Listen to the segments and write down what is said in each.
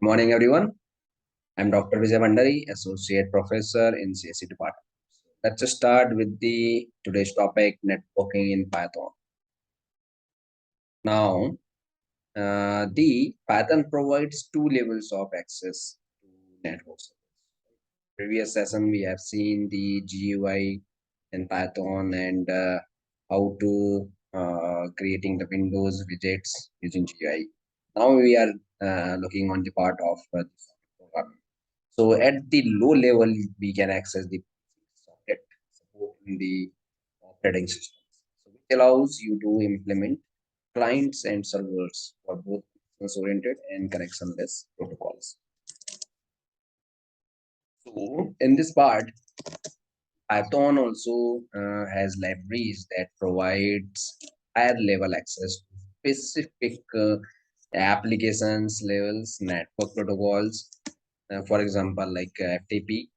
Morning, everyone. I'm Dr. Vijay Bandari, Associate Professor in CSE Department. Let's just start with the today's topic, networking in Python. Now, the Python provides two levels of access to networks. Previous session, we have seen the GUI in Python and how to creating the Windows widgets using GUI. Now we are looking on the part of programming. So at the low level, we can access the socket support in the operating system, so which allows you to implement clients and servers for both business-oriented and connectionless protocols. So in this part, Python also has libraries that provides higher level access to specific applications levels, network protocols. For example, like FTP,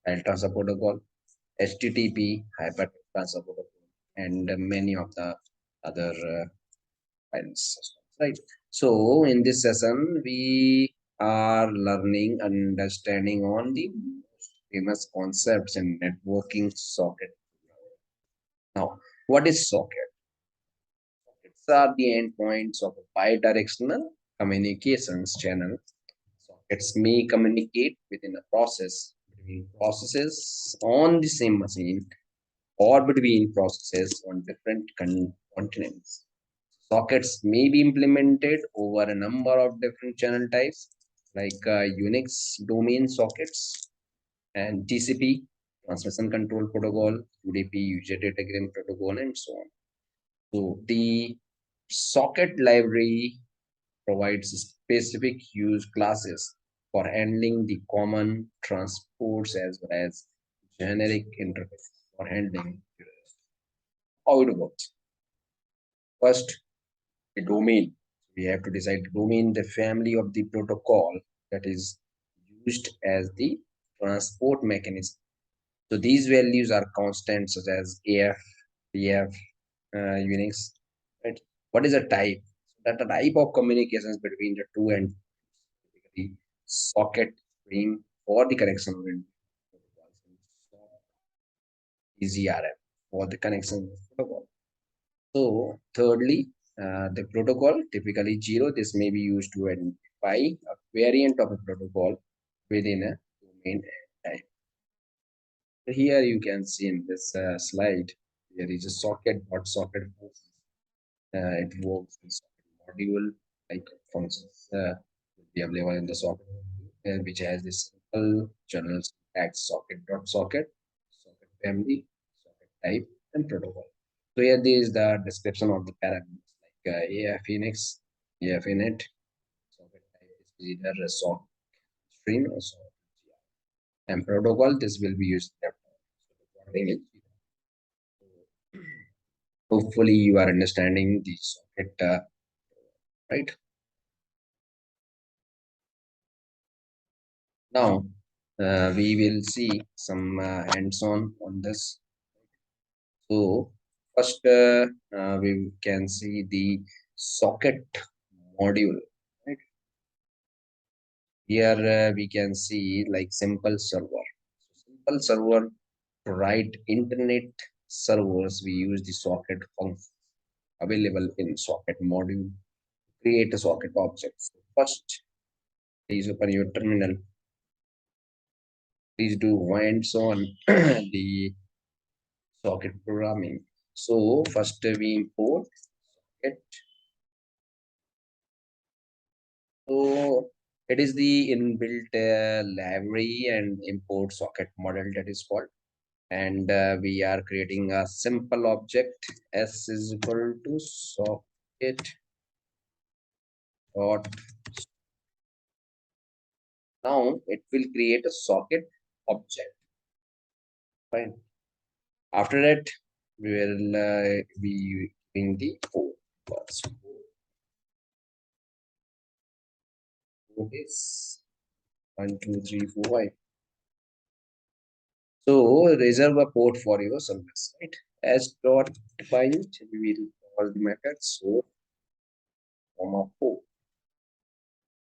File Transfer Protocol, HTTP, Hyper Transfer Protocol, and many of the other file systems, right? So in this session, we are learning and understanding on the most famous concepts in networking socket. Now, what is socket? Sockets are the endpoints of a bidirectional communications channel. Sockets may communicate within a process between processes on the same machine or between processes on different continents. Sockets may be implemented over a number of different channel types like Unix domain sockets and TCP, Transmission Control Protocol, UDP, User Datagram Protocol, and so on. So the socket library provides specific use classes for handling the common transports as well as generic interface for handling how it works. First, the domain. We have to decide the domain, the family of the protocol that is used as the transport mechanism. So these values are constant such as AF, PF, Unix, right? What is a type? That the type of communications between the two and the socket stream or the connection with EZRM for the connection protocol. So thirdly, the protocol, typically zero, this may be used to identify a variant of a protocol within a domain type. Here you can see in this slide, there is a socket, what socket works. It works in socket module, like functions will be available in the socket, which has this simple general syntax socket, socket family, socket type, and protocol. So here there is the description of the parameters like AF Phoenix, AF init, socket type is either a socket stream or socket and protocol. This will be used. Hopefully, you are understanding the socket, right? Now, we will see some hands-on on this. So, first, we can see the socket module. Right? Here, we can see like simple server. Simple server to write internet servers. We use the socket function available in socket module. Create a socket object. So first, please open your terminal. Please do hands-on the socket programming. So first we import socket. So it is the inbuilt library and import socket model that is called. And we are creating a simple object. S is equal to socket dot. Now it will create a socket object. Fine. After that, we will be using the code. First, code is 1, 2, 3, 4, 5. So reserve a port for your service, right? As dot defined, we will call the method so comma port.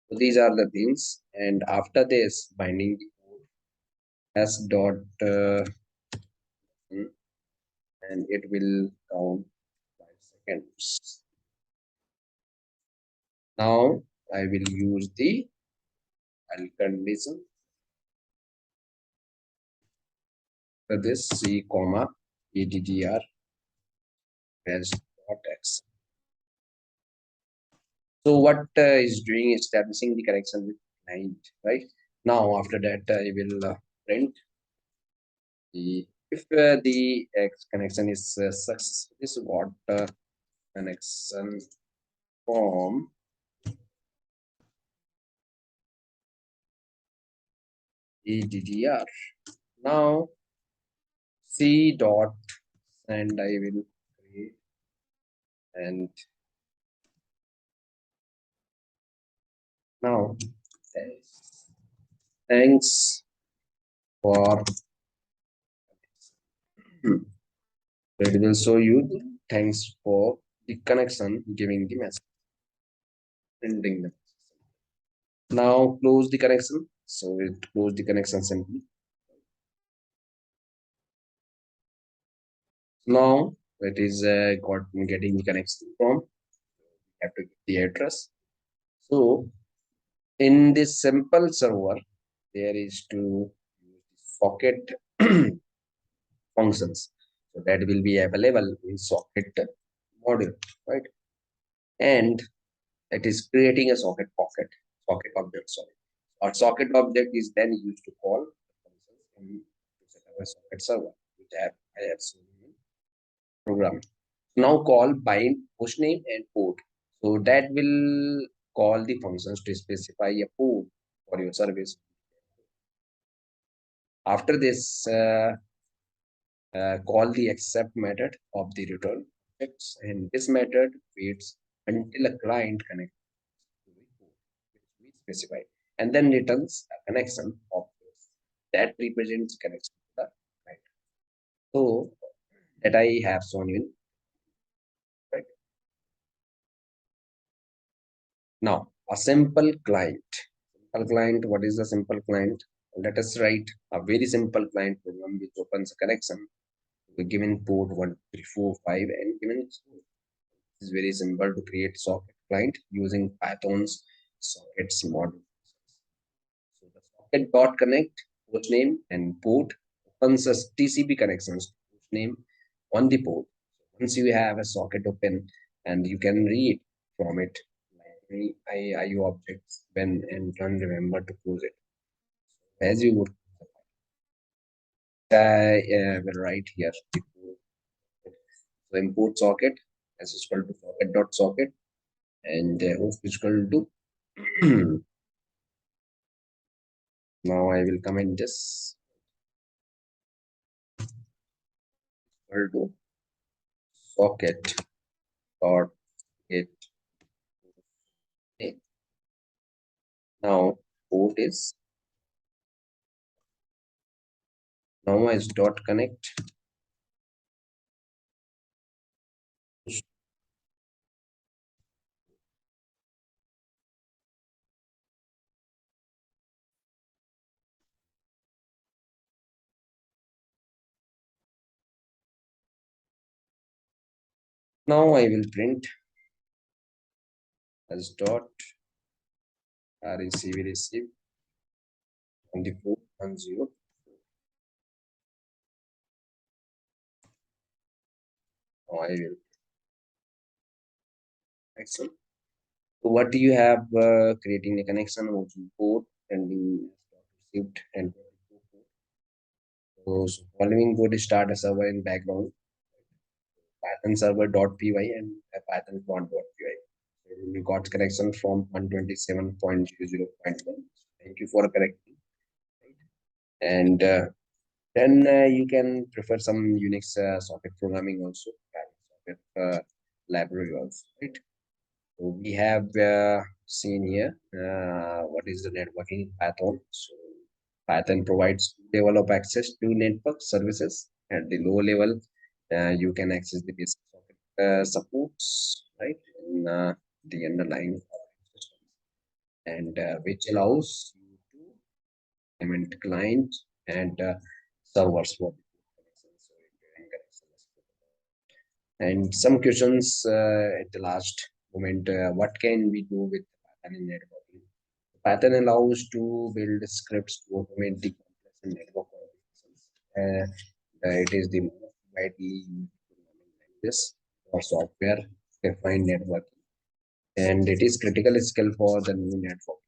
So these are the things, and after this, binding the code s dot hmm, and it will count 5 seconds. Now I will use the while condition for this c comma addr as dot x. So what is doing is establishing the connection with client, right? Now after that I will print the if the X connection is successful. This is what connection from EDDR. Now C dot and I will create and now thanks for it will show you thanks for the connection giving the message printing the now close the connection so it close the connection simply now it is got getting the connection from have to give the address so in this simple server there is to use the socket functions so that will be available in socket module right and it is creating a socket object sorry our socket object is then used to call the functions in to set up a socket server which I have seen in program now call bind host name and port so that will call the functions to specify a port for your service after this call the accept method of the return objects, and this method waits until a client connects to the port which we specify, and then returns a connection object that represents connection to the client. So that I have shown you. Right now, a simple client. Simple client. What is a simple client? Let us write a very simple client program which opens a connection to the given port 1345 and given is very simple to create socket client using Python's sockets module. So the socket dot connect host name and port opens as TCP connections to host name on the port. Once you have a socket open and you can read from it like IO objects when and can remember to close it. As you would will write here so import socket as is equal to socket dot socket and host is equal to now I will comment this equal to socket dot get name. Now port is now is dot connect. Now I will print as dot receive on the port 10. Now I will excellent. So what do you have creating a connection with the port and the received and so following code start a server in background Python server.py and a Python prompt.py. We got connection from 127.0.1. Thank you for correcting. And then you can prefer some Unix socket programming also, socket library also, right? So we have seen here what is the networking in Python. So Python provides level of access to network services at the low level. You can access the basic socket supports, right? In the underlying operating system. and which allows you to implement client and servers for connections. So during connections. And some questions at the last moment, what can we do with Python in networking? Python allows to build scripts to automate the complex network operations. It is the most widely used programming language for software defined networking, and it is critical skill for the new network.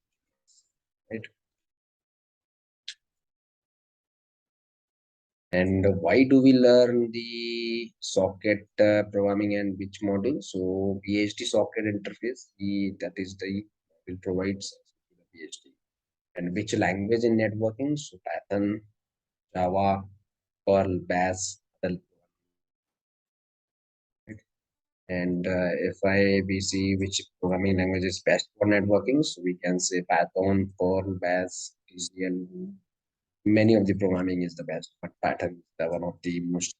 Right? And why do we learn the socket programming and which module? So PhD socket interface, that is the will provides the PhD. And which language in networking? So Python, Java, Perl, Bash, Perl, right? And if we see which programming language is best for networking, so we can say Python, Perl, Bash, TCL. Many of the programming is the best, but Python is the one of the most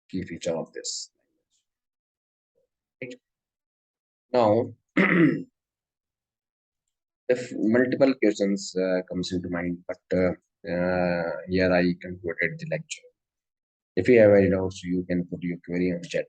key feature of this language. Now, if multiple questions comes into mind, but here I concluded the lecture. If you have any doubts, you can put your query on chat.